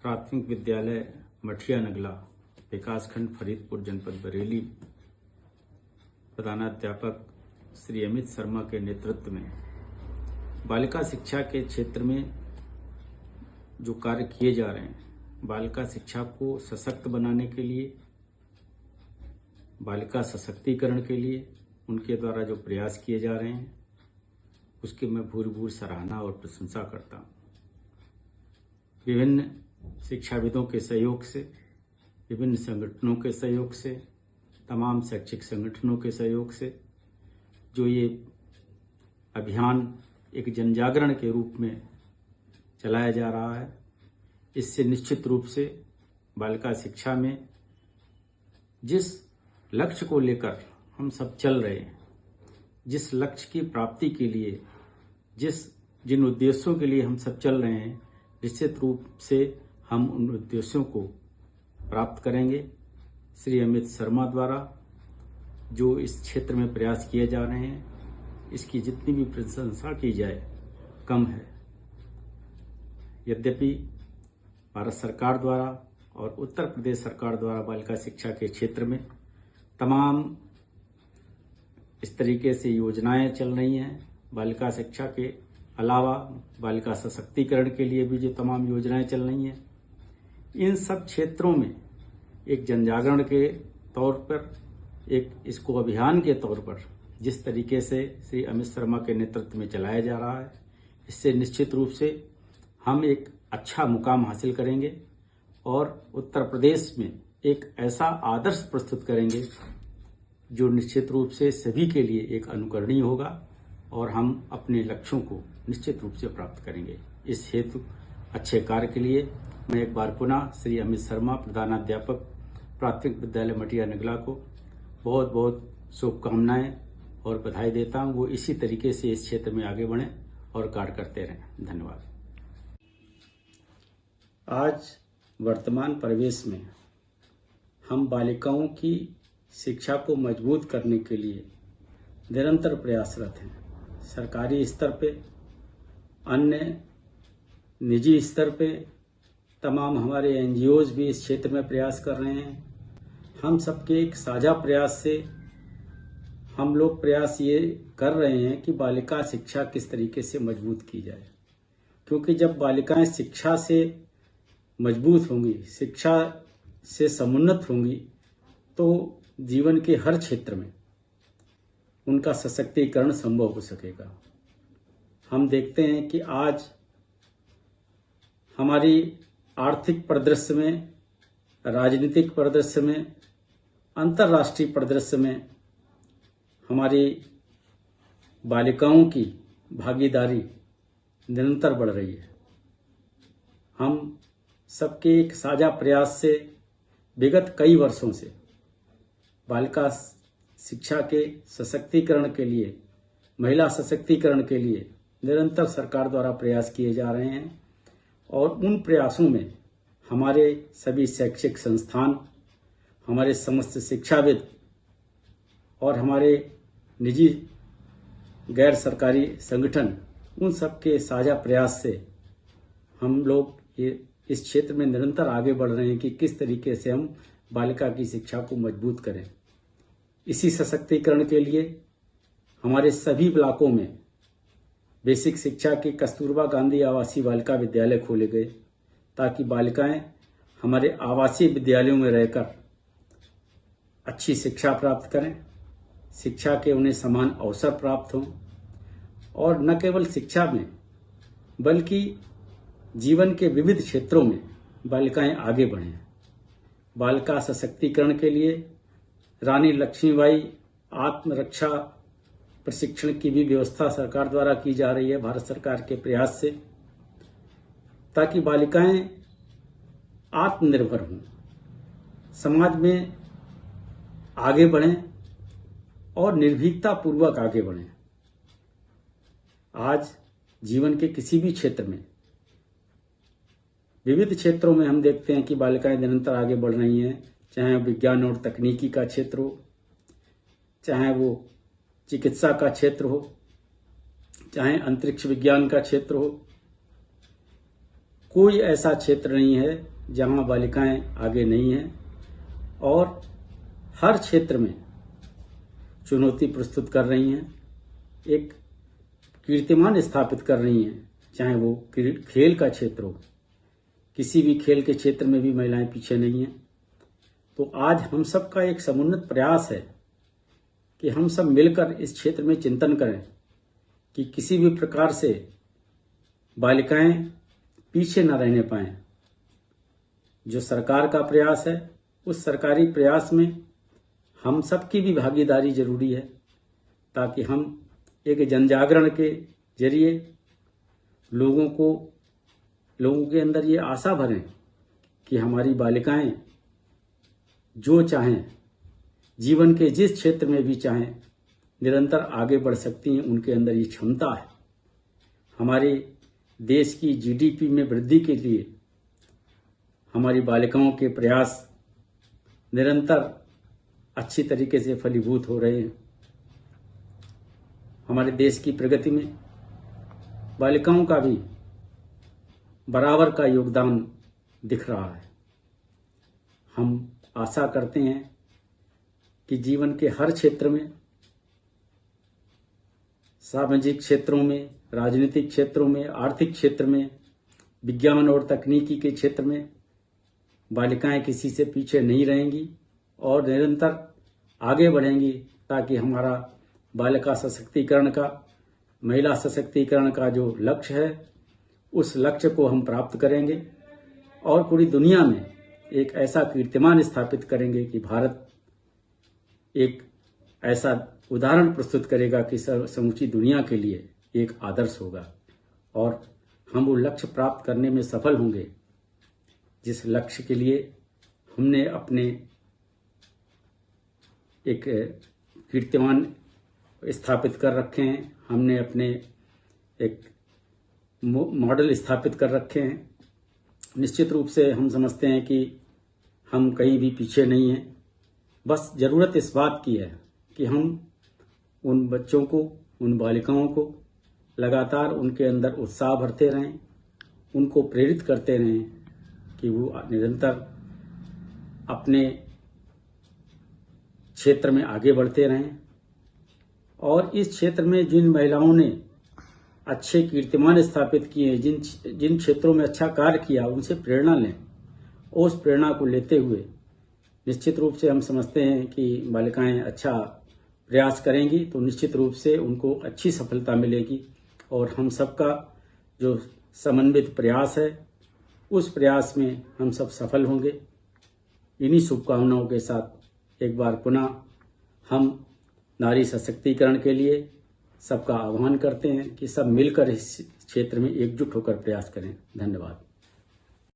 प्राथमिक विद्यालय मठिया नगला, विकासखंड फरीदपुर, जनपद बरेली, प्रधानाध्यापक श्री अमित शर्मा के नेतृत्व में बालिका शिक्षा के क्षेत्र में जो कार्य किए जा रहे हैं, बालिका शिक्षा को सशक्त बनाने के लिए, बालिका सशक्तिकरण के लिए उनके द्वारा जो प्रयास किए जा रहे हैं, उसकी मैं भूरिभूर सराहना और प्रशंसा करता हूँ। विभिन्न शिक्षाविदों के सहयोग से, विभिन्न संगठनों के सहयोग से, तमाम शैक्षिक संगठनों के सहयोग से जो ये अभियान एक जनजागरण के रूप में चलाया जा रहा है, इससे निश्चित रूप से बालिका शिक्षा में जिस लक्ष्य को लेकर हम सब चल रहे हैं, जिस लक्ष्य की प्राप्ति के लिए, जिन उद्देश्यों के लिए हम सब चल रहे हैं, निश्चित रूप से हम उन उद्देश्यों को प्राप्त करेंगे। श्री अमित शर्मा द्वारा जो इस क्षेत्र में प्रयास किए जा रहे हैं, इसकी जितनी भी प्रशंसा की जाए कम है। यद्यपि भारत सरकार द्वारा और उत्तर प्रदेश सरकार द्वारा बालिका शिक्षा के क्षेत्र में तमाम इस तरीके से योजनाएं चल रही हैं। बालिका शिक्षा के अलावा बालिका सशक्तिकरण के लिए भी जो तमाम योजनाएं चल रही हैं, इन सब क्षेत्रों में एक जनजागरण के तौर पर, एक इसको अभियान के तौर पर जिस तरीके से श्री अमित शर्मा के नेतृत्व में चलाया जा रहा है, इससे निश्चित रूप से हम एक अच्छा मुकाम हासिल करेंगे और उत्तर प्रदेश में एक ऐसा आदर्श प्रस्तुत करेंगे जो निश्चित रूप से सभी के लिए एक अनुकरणीय होगा और हम अपने लक्ष्यों को निश्चित रूप से प्राप्त करेंगे। इस हेतु अच्छे कार्य के लिए मैं एक बार पुनः श्री अमित शर्मा, प्रधानाध्यापक प्राथमिक विद्यालय मठिया नगला को बहुत बहुत शुभकामनाएं और बधाई देता हूं। वो इसी तरीके से इस क्षेत्र में आगे बढ़ें और कार्य करते रहें। धन्यवाद। आज वर्तमान परिवेश में हम बालिकाओं की शिक्षा को मजबूत करने के लिए निरंतर प्रयासरत हैं। सरकारी स्तर पे, अन्य निजी स्तर पे तमाम हमारे एनजीओज भी इस क्षेत्र में प्रयास कर रहे हैं। हम सबके एक साझा प्रयास से हम लोग प्रयास ये कर रहे हैं कि बालिका शिक्षा किस तरीके से मजबूत की जाए, क्योंकि जब बालिकाएं शिक्षा से मजबूत होंगी, शिक्षा से समुन्नत होंगी, तो जीवन के हर क्षेत्र में उनका सशक्तिकरण संभव हो सकेगा। हम देखते हैं कि आज हमारी आर्थिक परिदृश्य में, राजनीतिक परिदृश्य में, अंतर्राष्ट्रीय परिदृश्य में हमारी बालिकाओं की भागीदारी निरंतर बढ़ रही है। हम सबके एक साझा प्रयास से विगत कई वर्षों से बालिका शिक्षा के सशक्तिकरण के लिए, महिला सशक्तिकरण के लिए निरंतर सरकार द्वारा प्रयास किए जा रहे हैं और उन प्रयासों में हमारे सभी शैक्षिक संस्थान, हमारे समस्त शिक्षाविद और हमारे निजी गैर सरकारी संगठन, उन सबके साझा प्रयास से हम लोग ये इस क्षेत्र में निरंतर आगे बढ़ रहे हैं कि किस तरीके से हम बालिका की शिक्षा को मजबूत करें। इसी सशक्तिकरण के लिए हमारे सभी ब्लॉकों में बेसिक शिक्षा के कस्तूरबा गांधी आवासीय बालिका विद्यालय खोले गए, ताकि बालिकाएं हमारे आवासीय विद्यालयों में रहकर अच्छी शिक्षा प्राप्त करें, शिक्षा के उन्हें समान अवसर प्राप्त हों और न केवल शिक्षा में बल्कि जीवन के विविध क्षेत्रों में बालिकाएं आगे बढ़ें। बालिका सशक्तिकरण के लिए रानी लक्ष्मीबाई आत्मरक्षा प्रशिक्षण की भी व्यवस्था सरकार द्वारा की जा रही है, भारत सरकार के प्रयास से, ताकि बालिकाएं आत्मनिर्भर हों, समाज में आगे बढ़ें और निर्भीकता पूर्वक आगे बढ़ें। आज जीवन के किसी भी क्षेत्र में, विविध क्षेत्रों में हम देखते हैं कि बालिकाएं निरंतर आगे बढ़ रही हैं, चाहे विज्ञान और तकनीकी का क्षेत्र हो, चाहे वो चिकित्सा का क्षेत्र हो, चाहे अंतरिक्ष विज्ञान का क्षेत्र हो। कोई ऐसा क्षेत्र नहीं है जहां बालिकाएं आगे नहीं हैं और हर क्षेत्र में चुनौती प्रस्तुत कर रही हैं, एक कीर्तिमान स्थापित कर रही हैं, चाहे वो खेल का क्षेत्र हो। किसी भी खेल के क्षेत्र में भी महिलाएं पीछे नहीं हैं। तो आज हम सब का एक समुन्नत प्रयास है कि हम सब मिलकर इस क्षेत्र में चिंतन करें कि किसी भी प्रकार से बालिकाएं पीछे न रहने पाएं। जो सरकार का प्रयास है, उस सरकारी प्रयास में हम सबकी भी भागीदारी जरूरी है, ताकि हम एक जनजागरण के जरिए लोगों के अंदर ये आशा भरें कि हमारी बालिकाएं जो चाहें, जीवन के जिस क्षेत्र में भी चाहें, निरंतर आगे बढ़ सकती हैं। उनके अंदर ये क्षमता है। हमारे देश की जीडीपी में वृद्धि के लिए हमारी बालिकाओं के प्रयास निरंतर अच्छी तरीके से फलीभूत हो रहे हैं। हमारे देश की प्रगति में बालिकाओं का भी बराबर का योगदान दिख रहा है। हम आशा करते हैं कि जीवन के हर क्षेत्र में, सामाजिक क्षेत्रों में, राजनीतिक क्षेत्रों में, आर्थिक क्षेत्र में, विज्ञान और तकनीकी के क्षेत्र में बालिकाएं किसी से पीछे नहीं रहेंगी और निरंतर आगे बढ़ेंगी, ताकि हमारा बालिका सशक्तिकरण का, महिला सशक्तिकरण का जो लक्ष्य है, उस लक्ष्य को हम प्राप्त करेंगे और पूरी दुनिया में एक ऐसा कीर्तिमान स्थापित करेंगे कि भारत एक ऐसा उदाहरण प्रस्तुत करेगा कि समूची दुनिया के लिए एक आदर्श होगा और हम वो लक्ष्य प्राप्त करने में सफल होंगे जिस लक्ष्य के लिए हमने अपने एक कीर्तिमान स्थापित कर रखे हैं, हमने अपने एक मॉडल स्थापित कर रखे हैं। निश्चित रूप से हम समझते हैं कि हम कहीं भी पीछे नहीं हैं। बस जरूरत इस बात की है कि हम उन बच्चों को, उन बालिकाओं को लगातार उनके अंदर उत्साह भरते रहें, उनको प्रेरित करते रहें कि वो निरंतर अपने क्षेत्र में आगे बढ़ते रहें और इस क्षेत्र में जिन महिलाओं ने अच्छे कीर्तिमान स्थापित किए, जिन क्षेत्रों में अच्छा कार्य किया, उनसे प्रेरणा लें और उस प्रेरणा को लेते हुए निश्चित रूप से हम समझते हैं कि बालिकाएं अच्छा प्रयास करेंगी तो निश्चित रूप से उनको अच्छी सफलता मिलेगी और हम सबका जो समन्वित प्रयास है, उस प्रयास में हम सब सफल होंगे। इन्हीं शुभकामनाओं के साथ एक बार पुनः हम नारी सशक्तिकरण के लिए सबका आह्वान करते हैं कि सब मिलकर इस क्षेत्र में एकजुट होकर प्रयास करें। धन्यवाद।